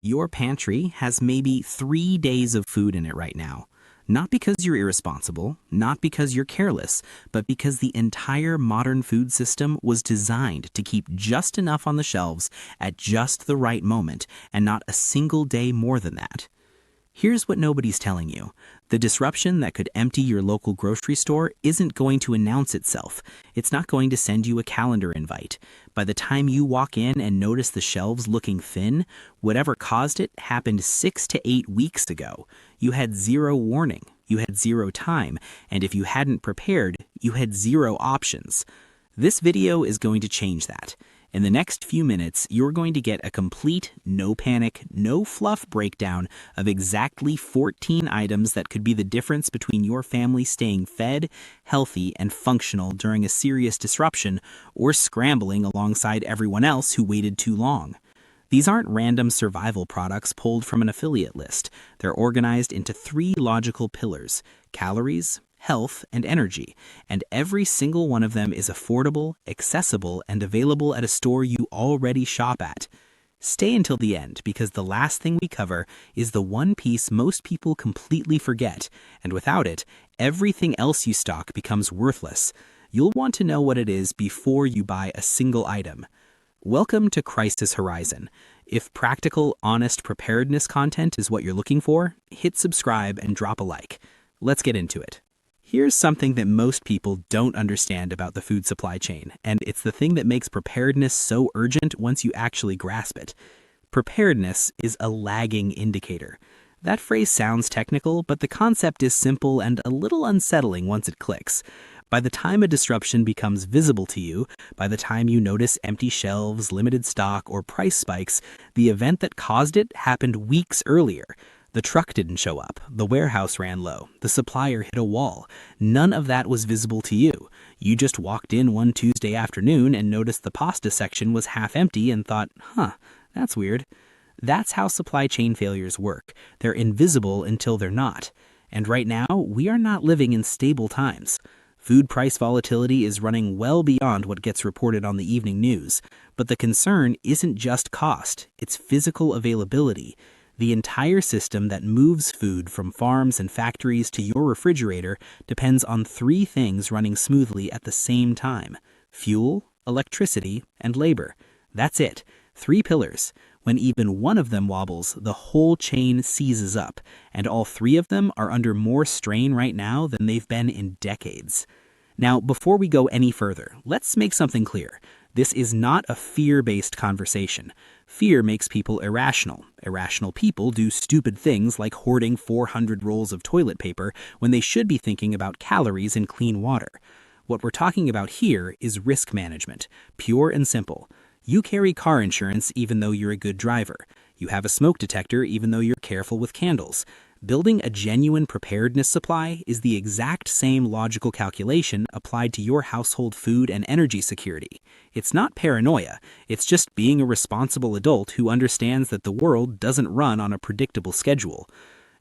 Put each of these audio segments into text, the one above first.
Your pantry has maybe 3 days of food in it right now. Not because you're irresponsible, not because you're careless, but because the entire modern food system was designed to keep just enough on the shelves at just the right moment and not a single day more than that. Here's what nobody's telling you. The disruption that could empty your local grocery store isn't going to announce itself. It's not going to send you a calendar invite. By the time you walk in and notice the shelves looking thin, whatever caused it happened 6 to 8 weeks ago. You had zero warning, you had zero time, and if you hadn't prepared, you had zero options. This video is going to change that. In the next few minutes, you're going to get a complete, no panic, no fluff breakdown of exactly 14 items that could be the difference between your family staying fed, healthy, and functional during a serious disruption or scrambling alongside everyone else who waited too long. These aren't random survival products pulled from an affiliate list. They're organized into 3 logical pillars: calories, health, and energy, and every single one of them is affordable, accessible, and available at a store you already shop at. Stay until the end, because the last thing we cover is the one piece most people completely forget, and without it, everything else you stock becomes worthless. You'll want to know what it is before you buy a single item. Welcome to Crisis Horizon. If practical, honest preparedness content is what you're looking for, hit subscribe and drop a like. Let's get into it. Here's something that most people don't understand about the food supply chain, and it's the thing that makes preparedness so urgent once you actually grasp it. Preparedness is a lagging indicator. That phrase sounds technical, but the concept is simple and a little unsettling once it clicks. By the time a disruption becomes visible to you, by the time you notice empty shelves, limited stock, or price spikes, the event that caused it happened weeks earlier. The truck didn't show up, the warehouse ran low, the supplier hit a wall. None of that was visible to you. You just walked in one Tuesday afternoon and noticed the pasta section was half empty and thought, that's weird. That's how supply chain failures work. They're invisible until they're not. And right now, we are not living in stable times. Food price volatility is running well beyond what gets reported on the evening news. But the concern isn't just cost, it's physical availability. The entire system that moves food from farms and factories to your refrigerator depends on 3 things running smoothly at the same time: fuel, electricity, and labor. That's it. 3 pillars. When even one of them wobbles, the whole chain seizes up, and all 3 of them are under more strain right now than they've been in decades. Now, before we go any further, let's make something clear. This is not a fear-based conversation. Fear makes people irrational. Irrational people do stupid things like hoarding 400 rolls of toilet paper when they should be thinking about calories and clean water. What we're talking about here is risk management, pure and simple. You carry car insurance even though you're a good driver. You have a smoke detector even though you're careful with candles. Building a genuine preparedness supply is the exact same logical calculation applied to your household food and energy security. It's not paranoia, it's just being a responsible adult who understands that the world doesn't run on a predictable schedule.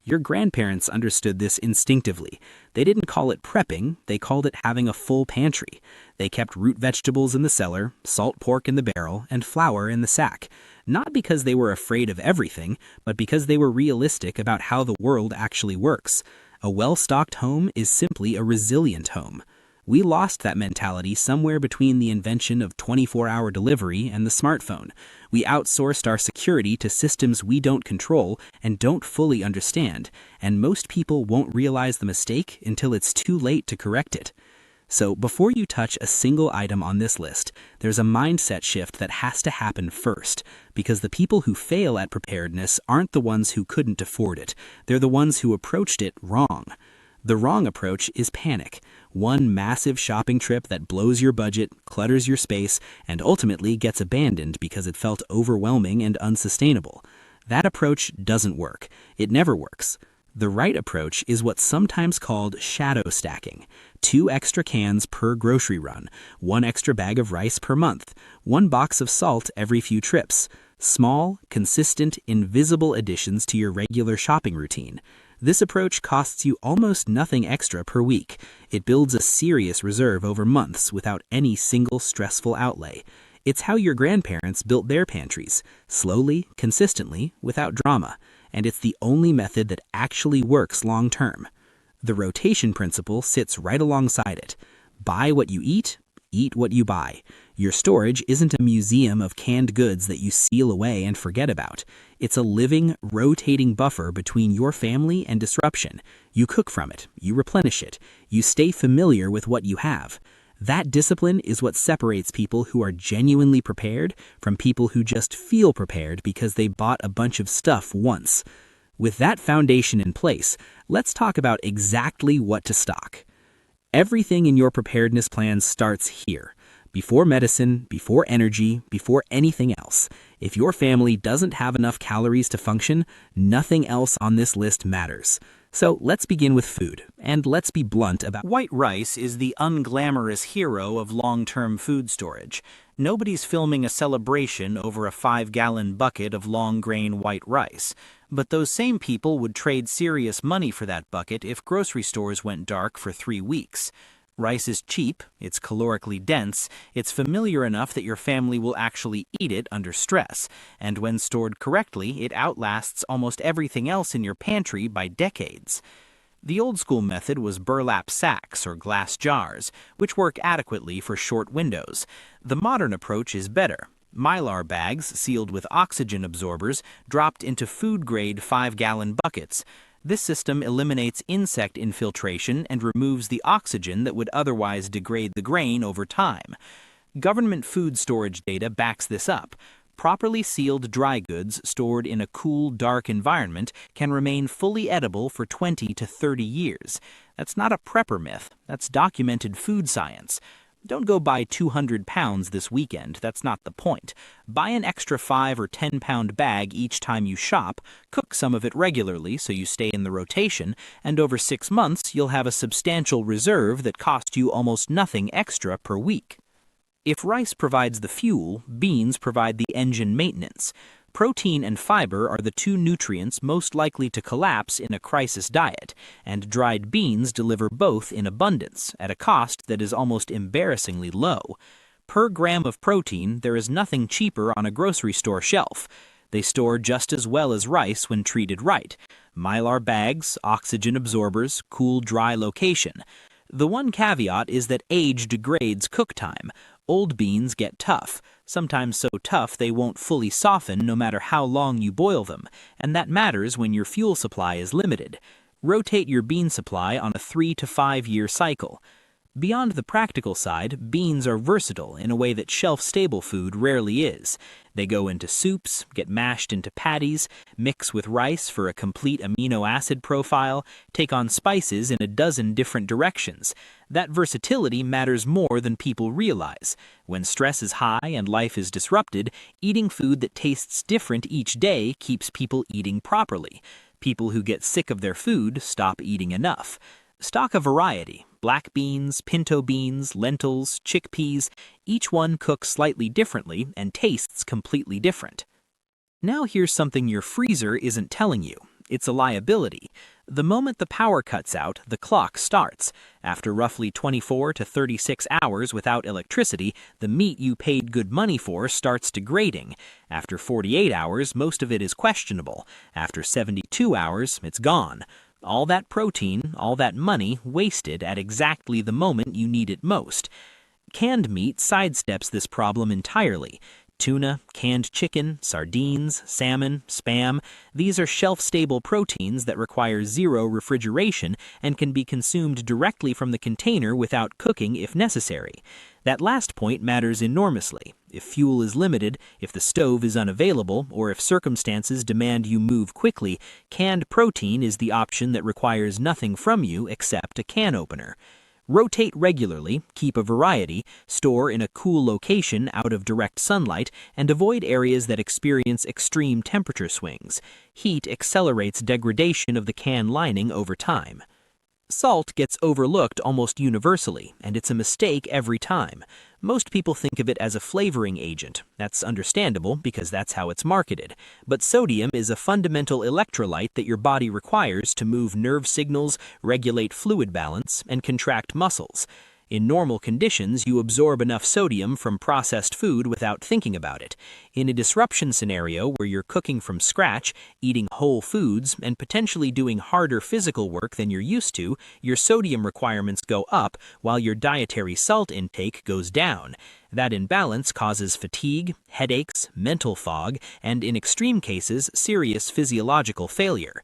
Your grandparents understood this instinctively. They didn't call it prepping, they called it having a full pantry. They kept root vegetables in the cellar, salt pork in the barrel, and flour in the sack. Not because they were afraid of everything, but because they were realistic about how the world actually works. A well-stocked home is simply a resilient home. We lost that mentality somewhere between the invention of 24-hour delivery and the smartphone. We outsourced our security to systems we don't control and don't fully understand, and most people won't realize the mistake until it's too late to correct it. So before you touch a single item on this list, there's a mindset shift that has to happen first, because the people who fail at preparedness aren't the ones who couldn't afford it. They're the ones who approached it wrong. The wrong approach is panic. One massive shopping trip that blows your budget, clutters your space, and ultimately gets abandoned because it felt overwhelming and unsustainable. That approach doesn't work. It never works. The right approach is what's sometimes called shadow stacking. 2 extra cans per grocery run, 1 extra bag of rice per month, 1 box of salt every few trips. Small, consistent, invisible additions to your regular shopping routine. This approach costs you almost nothing extra per week. It builds a serious reserve over months without any single stressful outlay. It's how your grandparents built their pantries, slowly, consistently, without drama, and it's the only method that actually works long-term. The rotation principle sits right alongside it. Buy what you eat what you buy. Your storage isn't a museum of canned goods that you seal away and forget about. It's a living, rotating buffer between your family and disruption. You cook from it, you replenish it, you stay familiar with what you have. That discipline is what separates people who are genuinely prepared from people who just feel prepared because they bought a bunch of stuff once. With that foundation in place, let's talk about exactly what to stock. Everything in your preparedness plan starts here. Before medicine, before energy, before anything else. If your family doesn't have enough calories to function, nothing else on this list matters. So let's begin with food, and let's be blunt about White rice is the unglamorous hero of long-term food storage. Nobody's filming a celebration over a 5-gallon bucket of long-grain white rice. But those same people would trade serious money for that bucket if grocery stores went dark for 3 weeks. Rice is cheap, it's calorically dense, it's familiar enough that your family will actually eat it under stress, and when stored correctly, it outlasts almost everything else in your pantry by decades. The old-school method was burlap sacks or glass jars, which work adequately for short windows. The modern approach is better. Mylar bags sealed with oxygen absorbers dropped into food-grade 5-gallon buckets. This system eliminates insect infiltration and removes the oxygen that would otherwise degrade the grain over time. Government food storage data backs this up. Properly sealed dry goods stored in a cool, dark environment can remain fully edible for 20 to 30 years. That's not a prepper myth. That's documented food science. Don't go buy 200 pounds this weekend, that's not the point. Buy an extra 5 or 10 pound bag each time you shop, cook some of it regularly so you stay in the rotation, and over 6 months you'll have a substantial reserve that costs you almost nothing extra per week. If rice provides the fuel, beans provide the engine maintenance. Protein and fiber are the two nutrients most likely to collapse in a crisis diet, and dried beans deliver both in abundance at a cost that is almost embarrassingly low. Per gram of protein, there is nothing cheaper on a grocery store shelf. They store just as well as rice when treated right. Mylar bags, oxygen absorbers, cool, dry location. The one caveat is that age degrades cook time. Old beans get tough, sometimes so tough they won't fully soften no matter how long you boil them, and that matters when your fuel supply is limited. Rotate your bean supply on a 3 to 5 year cycle. Beyond the practical side, beans are versatile in a way that shelf-stable food rarely is. They go into soups, get mashed into patties, mix with rice for a complete amino acid profile, take on spices in a dozen different directions. That versatility matters more than people realize. When stress is high and life is disrupted, eating food that tastes different each day keeps people eating properly. People who get sick of their food stop eating enough. Stock a variety. Black beans, pinto beans, lentils, chickpeas, each one cooks slightly differently and tastes completely different. Now here's something your freezer isn't telling you. It's a liability. The moment the power cuts out, the clock starts. After roughly 24 to 36 hours without electricity, the meat you paid good money for starts degrading. After 48 hours, most of it is questionable. After 72 hours, it's gone. All that protein, all that money wasted at exactly the moment you need it most. Canned meat sidesteps this problem entirely. Tuna, canned chicken, sardines, salmon, Spam, these are shelf-stable proteins that require zero refrigeration and can be consumed directly from the container without cooking if necessary. That last point matters enormously. If fuel is limited, if the stove is unavailable, or if circumstances demand you move quickly, canned protein is the option that requires nothing from you except a can opener. Rotate regularly, keep a variety, store in a cool location out of direct sunlight, and avoid areas that experience extreme temperature swings. Heat accelerates degradation of the can lining over time. Salt gets overlooked almost universally, and it's a mistake every time. Most people think of it as a flavoring agent. That's understandable because that's how it's marketed. But sodium is a fundamental electrolyte that your body requires to move nerve signals, regulate fluid balance, and contract muscles. In normal conditions, you absorb enough sodium from processed food without thinking about it. In a disruption scenario where you're cooking from scratch, eating whole foods, and potentially doing harder physical work than you're used to, your sodium requirements go up while your dietary salt intake goes down. That imbalance causes fatigue, headaches, mental fog, and in extreme cases, serious physiological failure.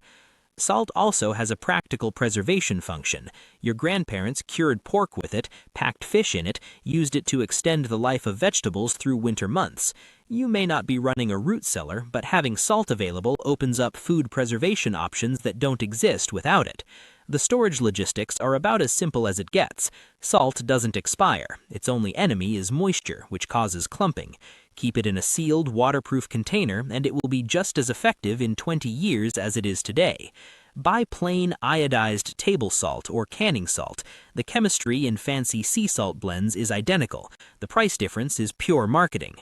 Salt also has a practical preservation function. Your grandparents cured pork with it, packed fish in it, used it to extend the life of vegetables through winter months. You may not be running a root cellar, but having salt available opens up food preservation options that don't exist without it. The storage logistics are about as simple as it gets. Salt doesn't expire. Its only enemy is moisture, which causes clumping. Keep it in a sealed, waterproof container, and it will be just as effective in 20 years as it is today. Buy plain iodized table salt or canning salt. The chemistry in fancy sea salt blends is identical. The price difference is pure marketing.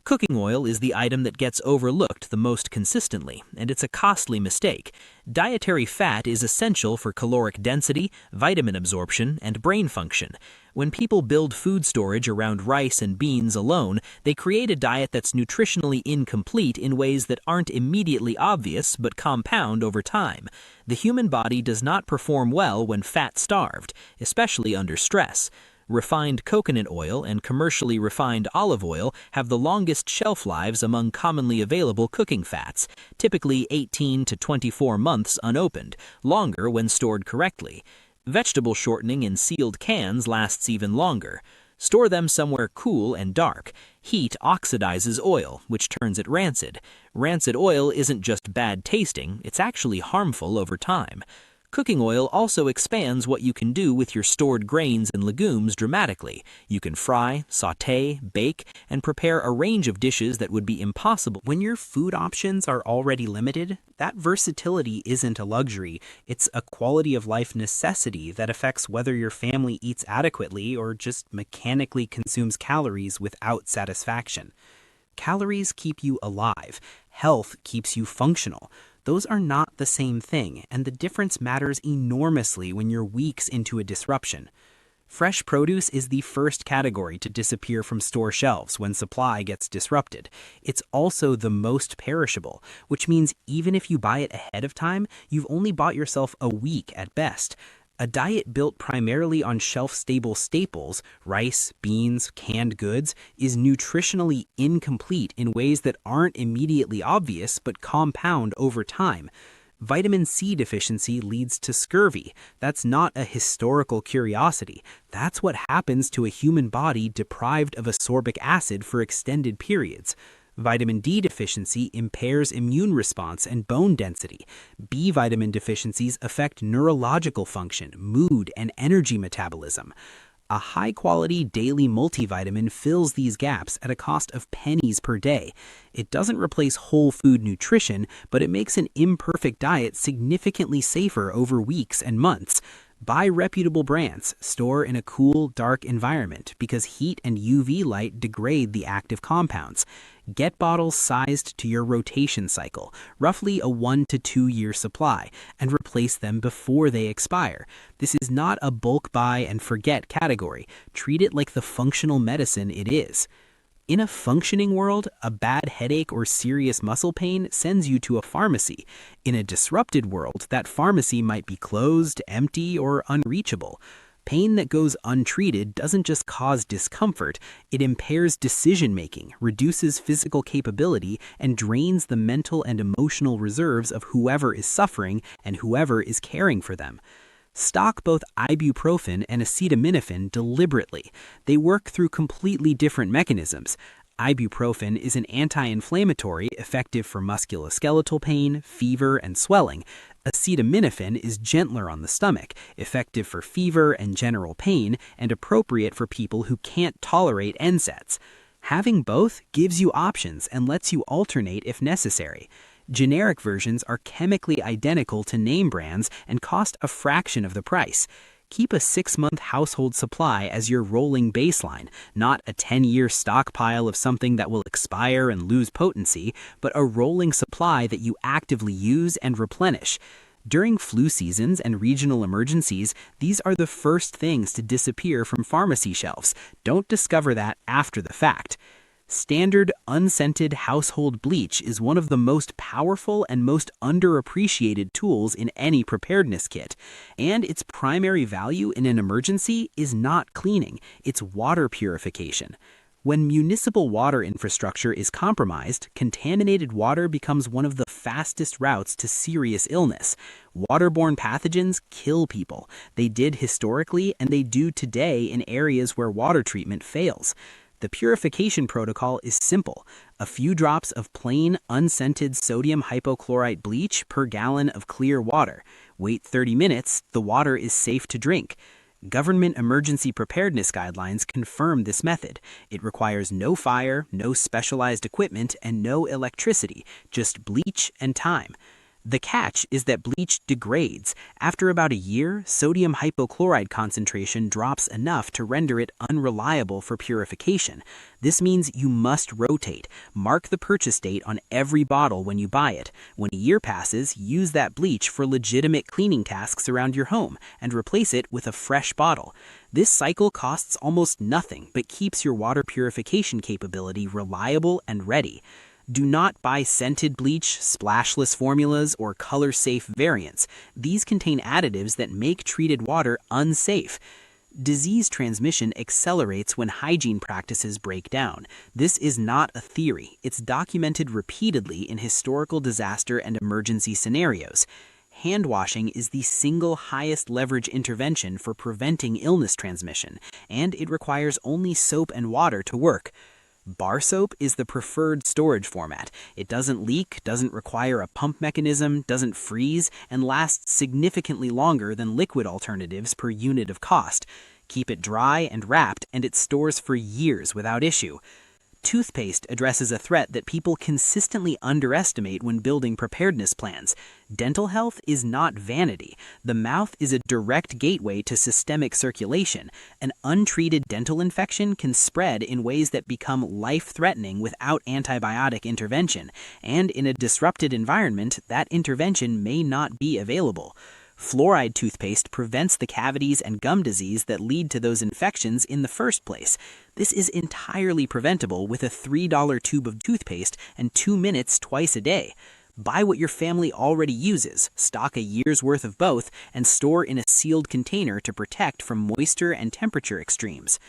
Cooking oil is the item that gets overlooked the most consistently, and it's a costly mistake. Dietary fat is essential for caloric density, vitamin absorption, and brain function. When people build food storage around rice and beans alone, they create a diet that's nutritionally incomplete in ways that aren't immediately obvious but compound over time. The human body does not perform well when fat-starved, especially under stress. Refined coconut oil and commercially refined olive oil have the longest shelf lives among commonly available cooking fats, typically 18 to 24 months unopened, longer when stored correctly. Vegetable shortening in sealed cans lasts even longer. Store them somewhere cool and dark. Heat oxidizes oil, which turns it rancid. Rancid oil isn't just bad tasting, it's actually harmful over time. Cooking oil also expands what you can do with your stored grains and legumes dramatically. You can fry, sauté, bake, and prepare a range of dishes that would be impossible. When your food options are already limited, that versatility isn't a luxury. It's a quality of life necessity that affects whether your family eats adequately or just mechanically consumes calories without satisfaction. Calories keep you alive. Health keeps you functional. Those are not the same thing, and the difference matters enormously when you're weeks into a disruption. Fresh produce is the first category to disappear from store shelves when supply gets disrupted. It's also the most perishable, which means even if you buy it ahead of time, you've only bought yourself a week at best. A diet built primarily on shelf-stable staples, rice, beans, canned goods, is nutritionally incomplete in ways that aren't immediately obvious but compound over time. Vitamin C deficiency leads to scurvy. That's not a historical curiosity. That's what happens to a human body deprived of ascorbic acid for extended periods. Vitamin D deficiency impairs immune response and bone density. B vitamin deficiencies affect neurological function, mood, and energy metabolism. A high-quality daily multivitamin fills these gaps at a cost of pennies per day. It doesn't replace whole food nutrition, but it makes an imperfect diet significantly safer over weeks and months. Buy reputable brands, store in a cool, dark environment because heat and UV light degrade the active compounds. Get bottles sized to your rotation cycle, roughly a 1 to 2 year supply, and replace them before they expire. This is not a bulk buy and forget category. Treat it like the functional medicine it is. In a functioning world, a bad headache or serious muscle pain sends you to a pharmacy. In a disrupted world, that pharmacy might be closed, empty, or unreachable. Pain that goes untreated doesn't just cause discomfort, it impairs decision-making, reduces physical capability, and drains the mental and emotional reserves of whoever is suffering and whoever is caring for them. Stock both ibuprofen and acetaminophen deliberately. They work through completely different mechanisms. Ibuprofen is an anti-inflammatory effective for musculoskeletal pain, fever, and swelling. Acetaminophen is gentler on the stomach, effective for fever and general pain, and appropriate for people who can't tolerate NSAIDs. Having both gives you options and lets you alternate if necessary. Generic versions are chemically identical to name brands and cost a fraction of the price. Keep a 6-month household supply as your rolling baseline, not a 10-year stockpile of something that will expire and lose potency, but a rolling supply that you actively use and replenish. During flu seasons and regional emergencies, these are the first things to disappear from pharmacy shelves. Don't discover that after the fact. Standard unscented household bleach is one of the most powerful and most underappreciated tools in any preparedness kit, and its primary value in an emergency is not cleaning, it's water purification. When municipal water infrastructure is compromised, contaminated water becomes one of the fastest routes to serious illness. Waterborne pathogens kill people. They did historically, and they do today in areas where water treatment fails. The purification protocol is simple: a few drops of plain, unscented sodium hypochlorite bleach per gallon of clear water. Wait 30 minutes, the water is safe to drink. Government emergency preparedness guidelines confirm this method. It requires no fire, no specialized equipment, and no electricity, just bleach and time. The catch is that bleach degrades. After about a year, sodium hypochlorite concentration drops enough to render it unreliable for purification. This means you must rotate. Mark the purchase date on every bottle when you buy it. When a year passes, use that bleach for legitimate cleaning tasks around your home and replace it with a fresh bottle. This cycle costs almost nothing but keeps your water purification capability reliable and ready. Do not buy scented bleach, splashless formulas, or color-safe variants. These contain additives that make treated water unsafe. Disease transmission accelerates when hygiene practices break down. This is not a theory. It's documented repeatedly in historical disaster and emergency scenarios. Hand washing is the single highest leverage intervention for preventing illness transmission, and it requires only soap and water to work. Bar soap is the preferred storage format. It doesn't leak, doesn't require a pump mechanism, doesn't freeze, and lasts significantly longer than liquid alternatives per unit of cost. Keep it dry and wrapped, and it stores for years without issue. Toothpaste addresses a threat that people consistently underestimate when building preparedness plans. Dental health is not vanity. The mouth is a direct gateway to systemic circulation. An untreated dental infection can spread in ways that become life-threatening without antibiotic intervention, and in a disrupted environment, that intervention may not be available. Fluoride toothpaste prevents the cavities and gum disease that lead to those infections in the first place. This is entirely preventable with a $3 tube of toothpaste and 2 minutes twice a day. Buy what your family already uses, stock a year's worth of both, and store in a sealed container to protect from moisture and temperature extremes.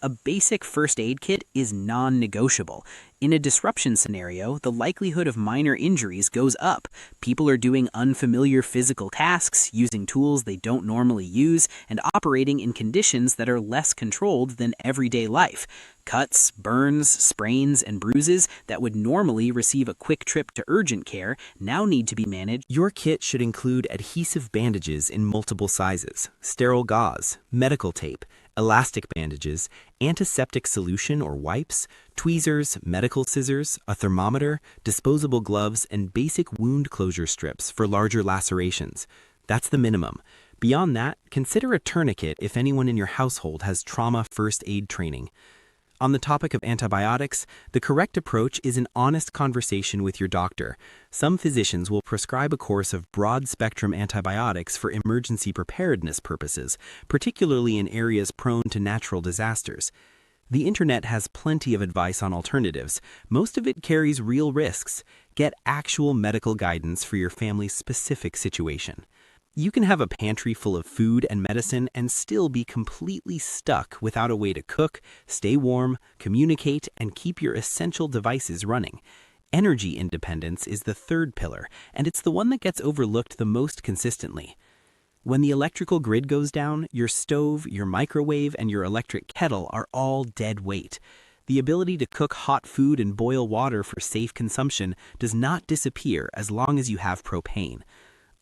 A basic first aid kit is non-negotiable. In a disruption scenario, the likelihood of minor injuries goes up. People are doing unfamiliar physical tasks, using tools they don't normally use, and operating in conditions that are less controlled than everyday life. Cuts, burns, sprains, and bruises that would normally receive a quick trip to urgent care now need to be managed. Your kit should include adhesive bandages in multiple sizes, sterile gauze, medical tape, elastic bandages, antiseptic solution or wipes, tweezers, medical scissors, a thermometer, disposable gloves, and basic wound closure strips for larger lacerations. That's the minimum. Beyond that, consider a tourniquet if anyone in your household has trauma first aid training. On the topic of antibiotics, the correct approach is an honest conversation with your doctor. Some physicians will prescribe a course of broad-spectrum antibiotics for emergency preparedness purposes, particularly in areas prone to natural disasters. The internet has plenty of advice on alternatives. Most of it carries real risks. Get actual medical guidance for your family's specific situation. You can have a pantry full of food and medicine and still be completely stuck without a way to cook, stay warm, communicate, and keep your essential devices running. Energy independence is the third pillar, and it's the one that gets overlooked the most consistently. When the electrical grid goes down, your stove, your microwave, and your electric kettle are all dead weight. The ability to cook hot food and boil water for safe consumption does not disappear as long as you have propane.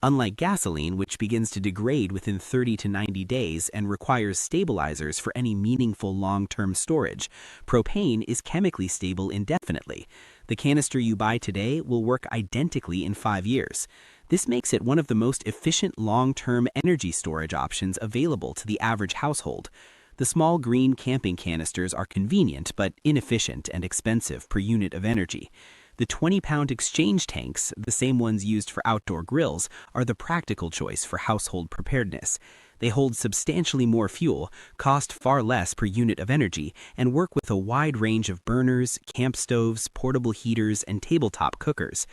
Unlike gasoline, which begins to degrade within 30 to 90 days and requires stabilizers for any meaningful long-term storage, propane is chemically stable indefinitely. The canister you buy today will work identically in 5 years. This makes it one of the most efficient long-term energy storage options available to the average household. The small green camping canisters are convenient but inefficient and expensive per unit of energy. The 20-pound exchange tanks, the same ones used for outdoor grills, are the practical choice for household preparedness. They hold substantially more fuel, cost far less per unit of energy, and work with a wide range of burners, camp stoves, portable heaters, and tabletop cookers.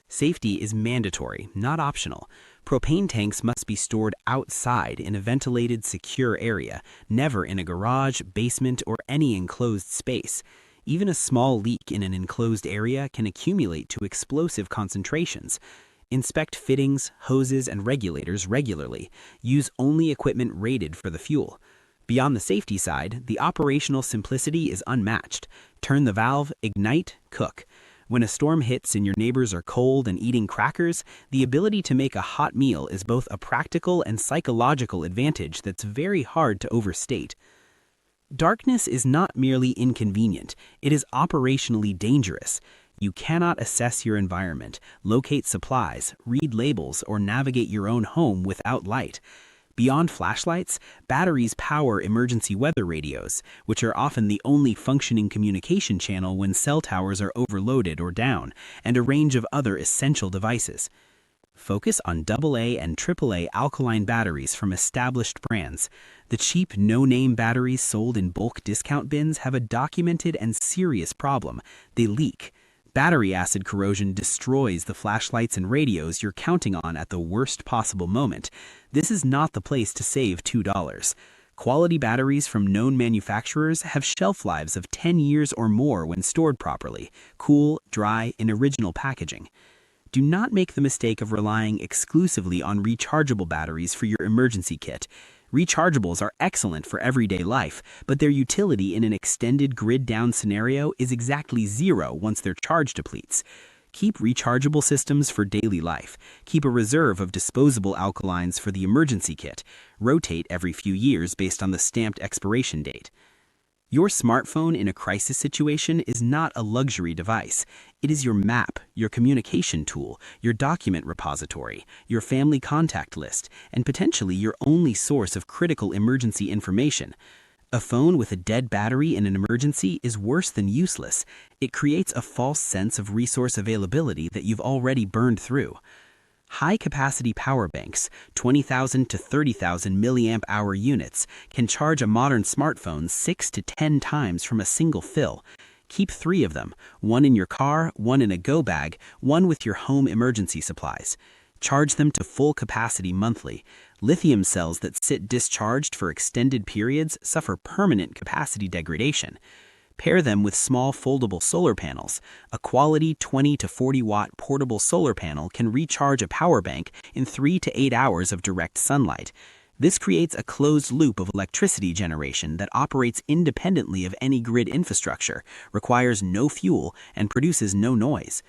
Safety is mandatory, not optional. Propane tanks must be stored outside in a ventilated, secure area, never in a garage, basement, or any enclosed space. Even a small leak in an enclosed area can accumulate to explosive concentrations. Inspect fittings, hoses, and regulators regularly. Use only equipment rated for the fuel. Beyond the safety side, the operational simplicity is unmatched. Turn the valve, ignite, cook. When a storm hits and your neighbors are cold and eating crackers, the ability to make a hot meal is both a practical and psychological advantage that's very hard to overstate. Darkness is not merely inconvenient, it is operationally dangerous. You cannot assess your environment, locate supplies, read labels, or navigate your own home without light. Beyond flashlights, batteries power emergency weather radios, which are often the only functioning communication channel when cell towers are overloaded or down, and a range of other essential devices. Focus on AA and AAA alkaline batteries from established brands. The cheap, no-name batteries sold in bulk discount bins have a documented and serious problem: they leak. Battery acid corrosion destroys the flashlights and radios you're counting on at the worst possible moment. This is not the place to save $2. Quality batteries from known manufacturers have shelf lives of 10 years or more when stored properly, cool, dry, in original packaging. Do not make the mistake of relying exclusively on rechargeable batteries for your emergency kit. Rechargeables are excellent for everyday life, but their utility in an extended grid-down scenario is exactly zero once their charge depletes. Keep rechargeable systems for daily life. Keep a reserve of disposable alkalines for the emergency kit. Rotate every few years based on the stamped expiration date. Your smartphone in a crisis situation is not a luxury device. It is your map, your communication tool, your document repository, your family contact list, and potentially your only source of critical emergency information. A phone with a dead battery in an emergency is worse than useless. It creates a false sense of resource availability that you've already burned through. High-capacity power banks, 20,000 to 30,000 milliamp-hour units, can charge a modern smartphone 6 to 10 times from a single fill. Keep 3 of them, one in your car, one in a go bag, one with your home emergency supplies. Charge them to full capacity monthly. Lithium cells that sit discharged for extended periods suffer permanent capacity degradation. Pair them with small foldable solar panels. A quality 20 to 40 watt portable solar panel can recharge a power bank in 3 to 8 hours of direct sunlight. This creates a closed loop of electricity generation that operates independently of any grid infrastructure, requires no fuel, and produces no noise.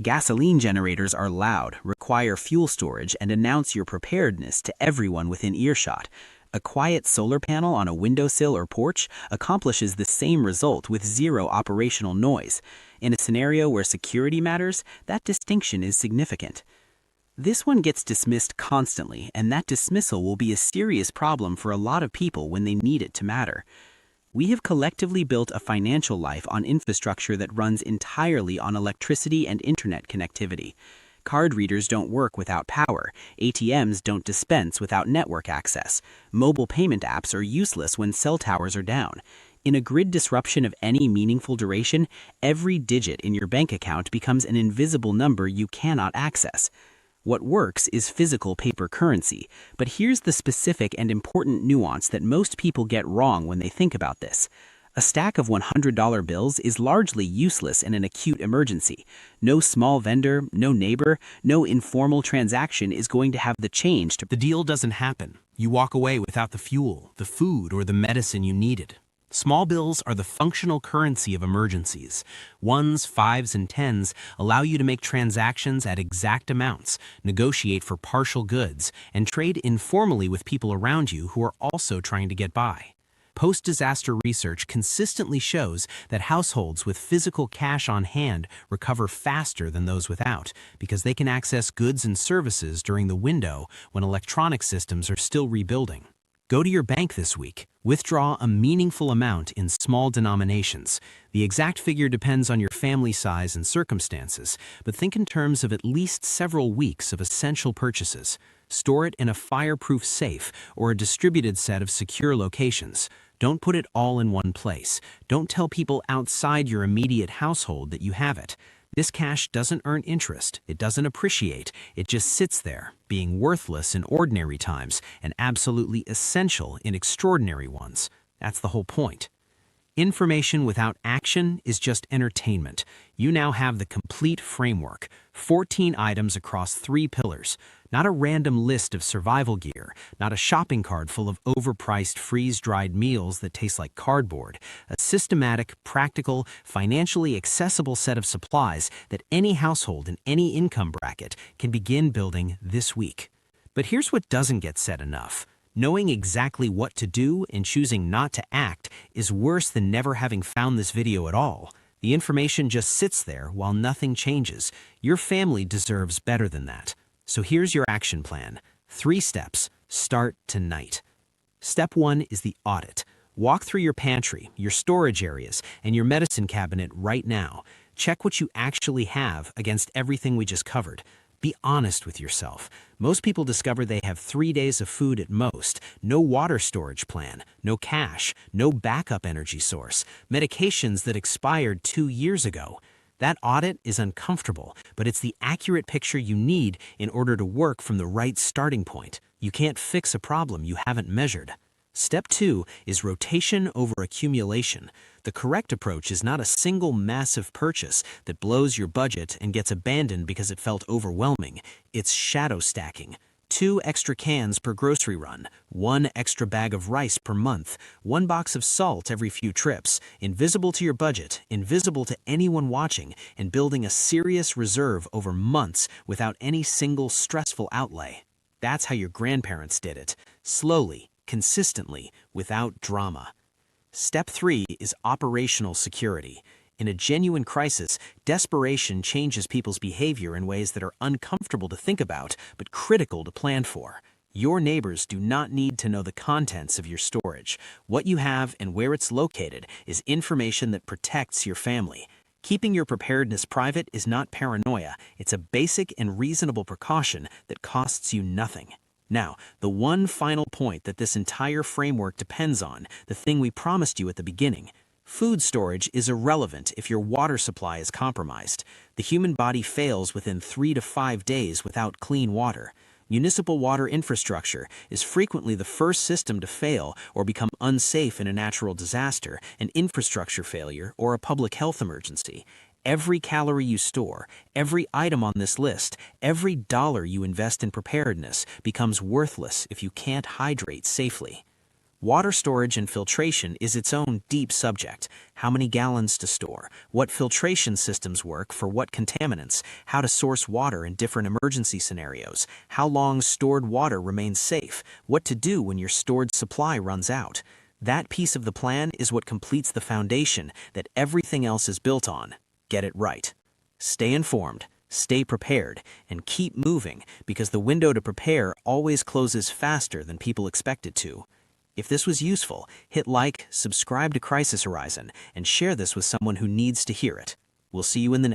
Gasoline generators are loud, require fuel storage, and announce your preparedness to everyone within earshot. A quiet solar panel on a windowsill or porch accomplishes the same result with zero operational noise. In a scenario where security matters, that distinction is significant. This one gets dismissed constantly, and that dismissal will be a serious problem for a lot of people when they need it to matter. We have collectively built a financial life on infrastructure that runs entirely on electricity and internet connectivity. Card readers don't work without power. ATMs don't dispense without network access. Mobile payment apps are useless when cell towers are down. In a grid disruption of any meaningful duration, every digit in your bank account becomes an invisible number you cannot access. What works is physical paper currency, but here's the specific and important nuance that most people get wrong when they think about this. A stack of $100 bills is largely useless in an acute emergency. No small vendor, no neighbor, no informal transaction is going to have the change to... The deal doesn't happen. You walk away without the fuel, the food, or the medicine you needed. Small bills are the functional currency of emergencies. Ones, fives, and tens allow you to make transactions at exact amounts, negotiate for partial goods, and trade informally with people around you who are also trying to get by. Post-disaster research consistently shows that households with physical cash on hand recover faster than those without, because they can access goods and services during the window when electronic systems are still rebuilding. Go to your bank this week. Withdraw a meaningful amount in small denominations. The exact figure depends on your family size and circumstances, but think in terms of at least several weeks of essential purchases. Store it in a fireproof safe or a distributed set of secure locations. Don't put it all in one place. Don't tell people outside your immediate household that you have it. This cash doesn't earn interest, it doesn't appreciate, it just sits there, being worthless in ordinary times and absolutely essential in extraordinary ones. That's the whole point. Information without action is just entertainment. You now have the complete framework, 14 items across 3 pillars, not a random list of survival gear, not a shopping cart full of overpriced freeze-dried meals that taste like cardboard, a systematic, practical, financially accessible set of supplies that any household in any income bracket can begin building this week. But here's what doesn't get said enough. Knowing exactly what to do and choosing not to act is worse than never having found this video at all. The information just sits there while nothing changes. Your family deserves better than that. So here's your action plan. 3 steps. Start tonight. Step 1 is the audit. Walk through your pantry, your storage areas, and your medicine cabinet right now. Check what you actually have against everything we just covered. Be honest with yourself. Most people discover they have 3 days of food at most, no water storage plan, no cash, no backup energy source, medications that expired 2 years ago. That audit is uncomfortable, but it's the accurate picture you need in order to work from the right starting point. You can't fix a problem you haven't measured. Step 2 is rotation over accumulation. The correct approach is not a single massive purchase that blows your budget and gets abandoned because it felt overwhelming. It's shadow stacking. 2 extra cans per grocery run, 1 extra bag of rice per month, 1 box of salt every few trips, invisible to your budget, invisible to anyone watching, and building a serious reserve over months without any single stressful outlay. That's how your grandparents did it. Slowly, consistently, without drama. Step 3 is operational security. In a genuine crisis, desperation changes people's behavior in ways that are uncomfortable to think about, but critical to plan for. Your neighbors do not need to know the contents of your storage. What you have and where it's located is information that protects your family. Keeping your preparedness private is not paranoia. It's a basic and reasonable precaution that costs you nothing. Now, the one final point that this entire framework depends on, the thing we promised you at the beginning. Food storage is irrelevant if your water supply is compromised. The human body fails within 3 to 5 days without clean water. Municipal water infrastructure is frequently the first system to fail or become unsafe in a natural disaster, an infrastructure failure, or a public health emergency. Every calorie you store, every item on this list, every dollar you invest in preparedness becomes worthless if you can't hydrate safely. Water storage and filtration is its own deep subject. How many gallons to store, what filtration systems work for what contaminants, how to source water in different emergency scenarios, how long stored water remains safe, what to do when your stored supply runs out. That piece of the plan is what completes the foundation that everything else is built on. Get it right. Stay informed, stay prepared, and keep moving because the window to prepare always closes faster than people expect it to. If this was useful, hit like, subscribe to Crisis Horizon, and share this with someone who needs to hear it. We'll see you in the next